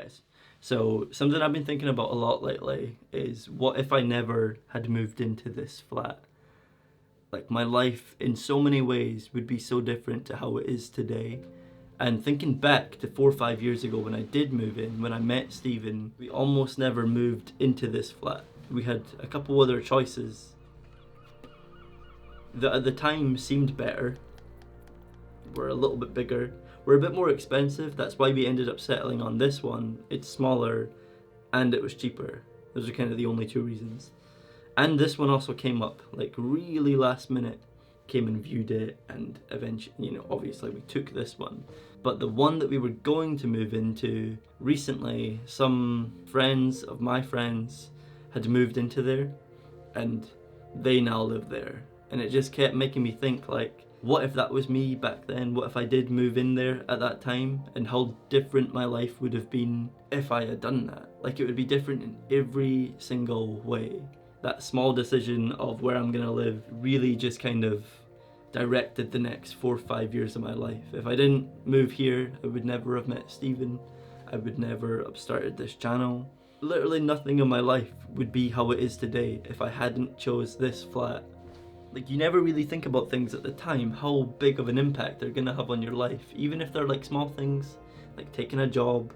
guys. So something I've been thinking about a lot lately is what if I never had moved into this flat? Like my life in so many ways would be so different to how it is today. And thinking back to 4 or 5 years ago when I did move in, when I met Stephen, we almost never moved into this flat. We had a couple other choices that at the time seemed better. We're a little bit bigger. We're a bit more expensive. That's why we ended up settling on this one. It's smaller and it was cheaper. Those are kind of the only two reasons. And this one also came up like really last minute. Came and viewed it, and eventually, obviously we took this one. But the one that we were going to move into recently, some friends of my friends had moved into there and they now live there. And it just kept making me think, like, what if that was me back then? What if I did move in there at that time? And how different my life would have been if I had done that. Like, it would be different in every single way. That small decision of where I'm gonna live really just kind of directed the next 4 or 5 years of my life. If I didn't move here, I would never have met Stephen. I would never have started this channel. Literally nothing in my life would be how it is today if I hadn't chose this flat. Like, you never really think about things at the time, how big of an impact they're gonna have on your life. Even if they're like small things, like taking a job,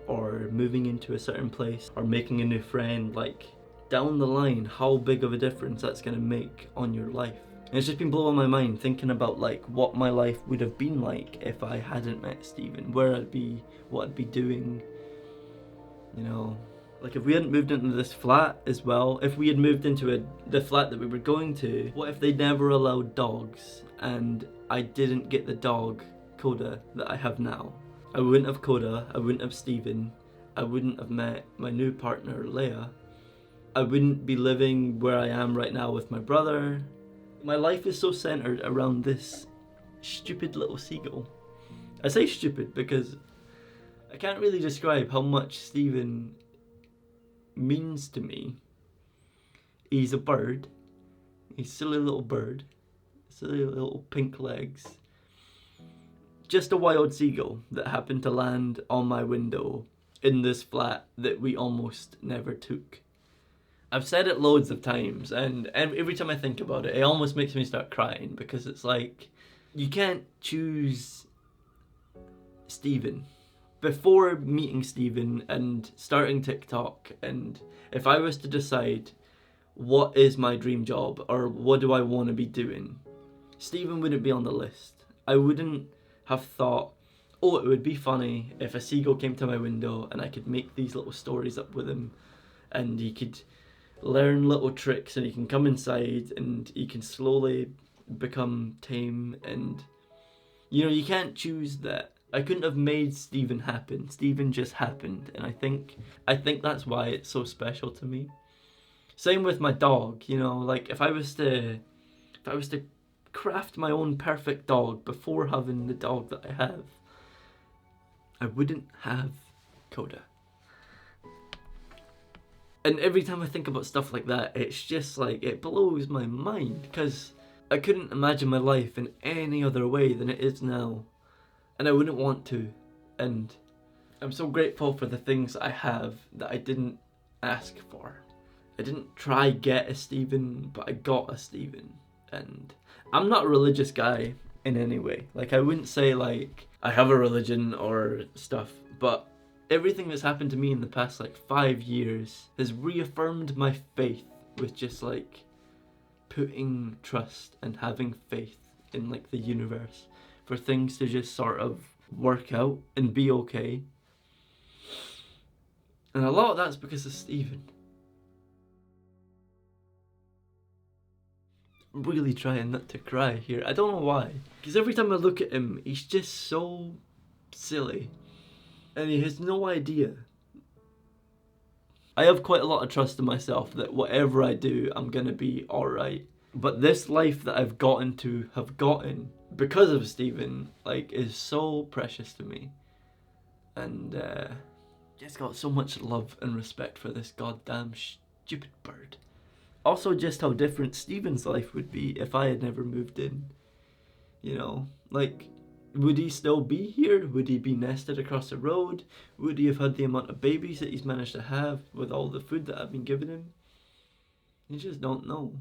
or moving into a certain place, or making a new friend, like, down the line, how big of a difference that's gonna make on your life. And it's just been blowing my mind thinking about like what my life would have been like if I hadn't met Stephen, where I'd be, what I'd be doing, like if we hadn't moved into this flat as well, if we had moved into the flat that we were going to, what if they never allowed dogs and I didn't get the dog, Coda, that I have now? I wouldn't have Coda, I wouldn't have Stephen, I wouldn't have met my new partner, Leia. I wouldn't be living where I am right now with my brother. My life is so centered around this stupid little seagull. I say stupid because I can't really describe how much Stephen means to me. He's a bird. He's a silly little bird. Silly little pink legs. Just a wild seagull that happened to land on my window in this flat that we almost never took. I've said it loads of times, and every time I think about it, it almost makes me start crying, because it's like, you can't choose Stephen. Before meeting Stephen and starting TikTok, and if I was to decide what is my dream job, or what do I want to be doing, Stephen wouldn't be on the list. I wouldn't have thought, oh, it would be funny if a seagull came to my window and I could make these little stories up with him, and he could learn little tricks, and he can come inside and he can slowly become tame, and you can't choose that. I couldn't have made Stephen happen. Stephen just happened, and I think that's why it's so special to me. Same with my dog, like if I was to craft my own perfect dog before having the dog that I have, I wouldn't have Coda. And every time I think about stuff like that, it's just like, it blows my mind, because I couldn't imagine my life in any other way than it is now. And I wouldn't want to. And I'm so grateful for the things I have that I didn't ask for. I didn't try get a Stephen, but I got a Stephen. And I'm not a religious guy in any way. Like, I wouldn't say like I have a religion or stuff, but everything that's happened to me in the past 5 years has reaffirmed my faith with just putting trust and having faith in the universe for things to just sort of work out and be okay. And a lot of that's because of Stephen. I'm really trying not to cry here. I don't know why. Because every time I look at him, he's just so silly. And he has no idea. I have quite a lot of trust in myself that whatever I do, I'm gonna be alright. But this life that I've gotten to have gotten because of Stephen, is so precious to me. And just got so much love and respect for this goddamn stupid bird. Also, just how different Stephen's life would be if I had never moved in. Would he still be here? Would he be nested across the road? Would he have had the amount of babies that he's managed to have with all the food that I've been giving him? You just don't know.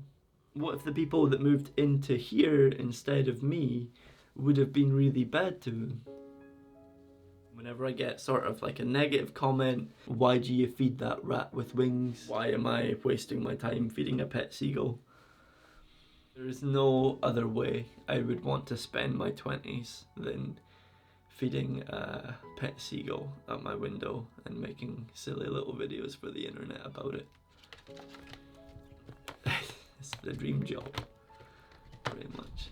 What if the people that moved into here instead of me would have been really bad to him? Whenever I get sort of like a negative comment, why do you feed that rat with wings? Why am I wasting my time feeding a pet seagull? There is no other way I would want to spend my 20s than feeding a pet seagull at my window and making silly little videos for the internet about it. It's the dream job, pretty much.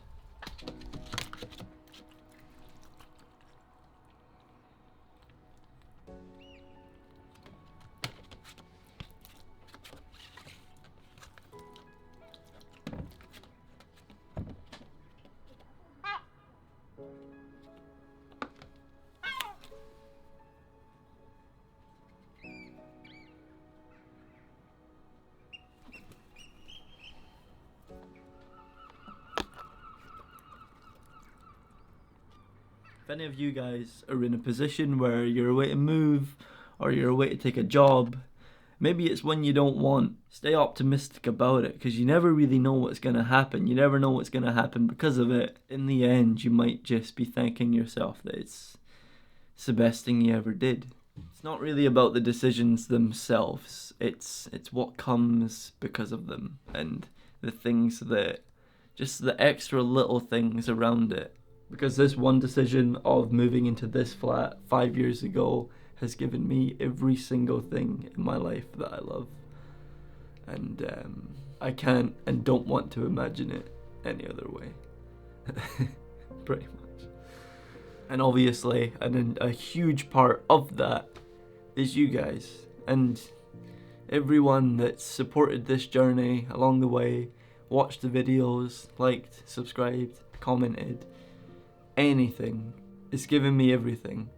If any of you guys are in a position where you're away to move or you're away to take a job, maybe it's one you don't want, stay optimistic about it, because you never really know what's going to happen. You never know what's going to happen because of it. In the end, you might just be thanking yourself that it's the best thing you ever did. It's not really about the decisions themselves, it's what comes because of them, and the things that, just the extra little things around it. Because this one decision of moving into this flat 5 years ago has given me every single thing in my life that I love. And I can't and don't want to imagine it any other way. Pretty much. And obviously, a huge part of that is you guys. And everyone that's supported this journey along the way, watched the videos, liked, subscribed, commented, anything. It's given me everything.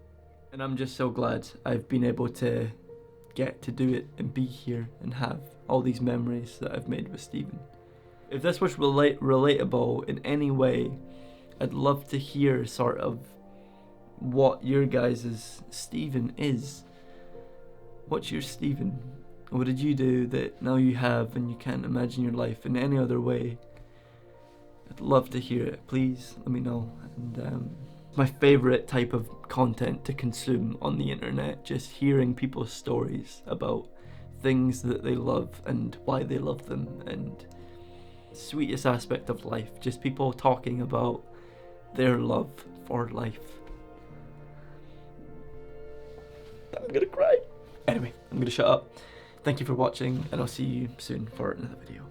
And I'm just so glad I've been able to get to do it and be here and have all these memories that I've made with Stephen. If this was relatable in any way, I'd love to hear sort of what your guys' Stephen is. What's your Stephen? What did you do that now you have and you can't imagine your life in any other way? I'd love to hear it. Please let me know. And my favorite type of content to consume on the internet, just hearing people's stories about things that they love and why they love them, and sweetest aspect of life, just people talking about their love for life. I'm gonna cry. Anyway, I'm gonna shut up. Thank you for watching, and I'll see you soon for another video.